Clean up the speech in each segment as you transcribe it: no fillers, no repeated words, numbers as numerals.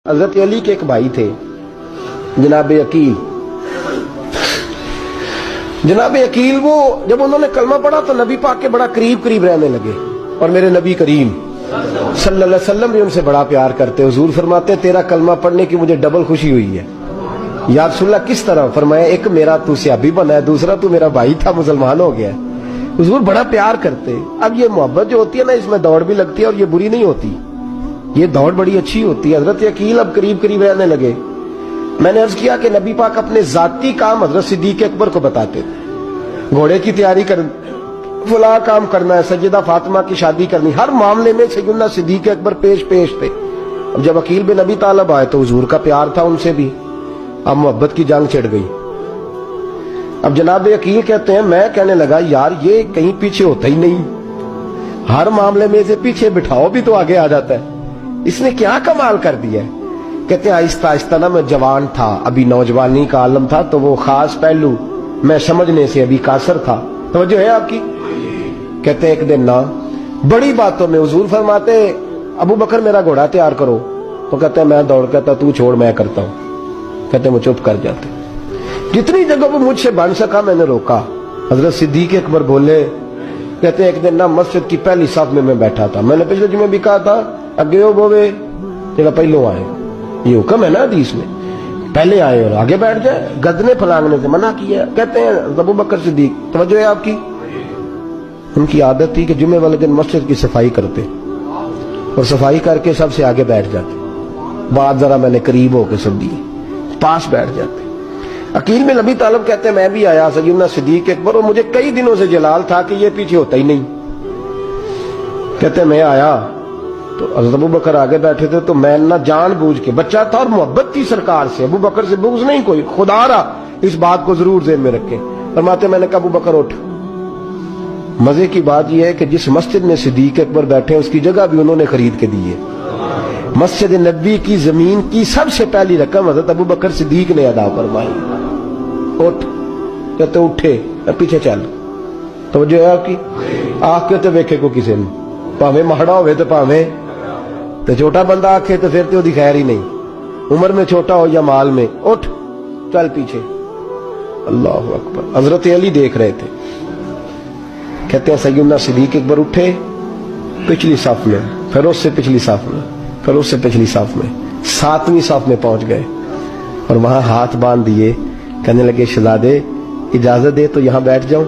حضرت علی کے ایک بھائی تھے جناب عقیل۔ جناب عقیل وہ جب انہوں نے کلمہ پڑھا تو نبی پاک کے بڑا قریب رہنے لگے، اور میرے نبی کریم صلی اللہ علیہ وسلم بھی ان سے بڑا پیار کرتے۔ حضور فرماتے تیرا کلمہ پڑھنے کی مجھے ڈبل خوشی ہوئی ہے۔ یا رسول اللہ کس طرح؟ فرمایا ایک میرا تو صحابی بنا ہے، دوسرا تو میرا بھائی تھا مسلمان ہو گیا۔ حضور بڑا پیار کرتے۔ اب یہ محبت جو ہوتی ہے نا، اس میں دوڑ بھی لگتی ہے اور یہ بری نہیں ہوتی، یہ دوڑ بڑی اچھی ہوتی ہے۔ حضرت عقیل اب قریب رہنے لگے۔ میں نے عرض کیا کہ نبی پاک اپنے ذاتی کام حضرت صدیق اکبر کو بتاتے تھے، گھوڑے کی تیاری کر، فلاں کام کرنا ہے، سیدہ فاطمہ کی شادی کرنی، ہر معاملے میں سیدنا صدیق اکبر پیش تھے۔ اب جب عقیل بن ابی طالب آئے تو حضور کا پیار تھا ان سے بھی، اب محبت کی جنگ چھڑ گئی۔ اب جناب عقیل کہتے ہیں میں کہنے لگا یار یہ کہیں پیچھے ہوتا ہی نہیں، ہر معاملے میں اسے پیچھے بٹھاؤ بھی تو آگے آ جاتا ہے، اس نے کیا کمال کر دیا ہے۔ کہتے ہیں آہستہ آہستہ نا میں جوان تھا، ابھی نوجوانی کا عالم تھا، تو وہ خاص پہلو میں سمجھنے سے ابھی قاصر تھا۔ توجہ ہے آپ کی؟ کہتے ہیں ایک دن نا بڑی باتوں میں حضور فرماتے ابو بکر میرا گھوڑا تیار کرو، تو کہتے ہیں میں دوڑ کہتا تو چھوڑ میں کرتا ہوں، کہتے ہیں وہ چپ کر جاتے۔ جتنی جگہ وہ مجھ سے بن سکا میں نے روکا۔ حضرت صدیق اکبر بولے، کہتے ہیں ایک دن نا مسجد کی پہلی صف میں بیٹھا تھا، میں نے پچھلے جمعے بھی کہا تھا اگے ہو بوے جگہ پہلو آئے، یہ حکم ہے نا حدیث میں، پہلے آئے اور آگے بیٹھ جائے، گدنے پھلانگنے سے منع کیا۔ کہتے ہیں ابو بکر صدیق، توجہ ہے آپ کی، ان کی عادت تھی کہ جمعے والے دن مسجد کی صفائی کرتے اور صفائی کر کے سب سے آگے بیٹھ جاتے، بات ذرا میں نے قریب ہو کے سن دی، پاس بیٹھ جاتے۔ عقیل بن ابی طالب کہتے ہیں میں بھی آیا سیدنا صدیق اکبر، اور مجھے کئی دنوں سے جلال تھا کہ یہ پیچھے ہوتا ہی نہیں۔ کہتے ہیں میں آیا تو حضرت ابو بکر آگے بیٹھے تھے، تو میں نہ جان بوجھ کے، بچہ تھا اور محبت تھی سرکار سے، ابو بکر سے بغض نہیں کوئی، خدا رہا اس بات کو ضرور ذہن میں رکھیں۔ فرماتے میں نے کہا ابو بکر اٹھ۔ مزے کی بات یہ ہے کہ جس مسجد میں صدیق اکبر بیٹھے اس کی جگہ بھی انہوں نے خرید کے دی ہے۔ مسجد نبی کی زمین کی سب سے پہلی رقم حضرت ابو بکر صدیق نے ادا فرمائی۔ اٹھ، کہتے اٹھے، پیچھے چل، توجہ ہے آپ کی، آنکھ کے تو ویکھے کو کسی نے، پاویں مہڑا ہوئے تو پاویں تو چھوٹا بندہ آکھے تو پھر تو دی خیر ہی نہیں، عمر میں چھوٹا ہو یا مال میں، اٹھ چل پیچھے۔ اللہ اکبر۔ حضرت علی دیکھ رہے تھے، کہتے ہیں سیدنا صدیق اکبر اٹھے، پچھلی صف میں، پھر اس سے پچھلی صف میں، پھر اس سے پچھلی صف میں، 7ویں صف میں پہنچ گئے اور وہاں ہاتھ باندھ دیے، کہنے لگے شہزادے اجازت دے تو یہاں بیٹھ جاؤں،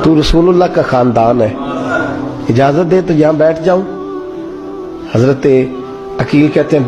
تو رسول اللہ کا خاندان ہے، اجازت دے تو یہاں بیٹھ جاؤں۔ حضرت عقیل کہتے ہیں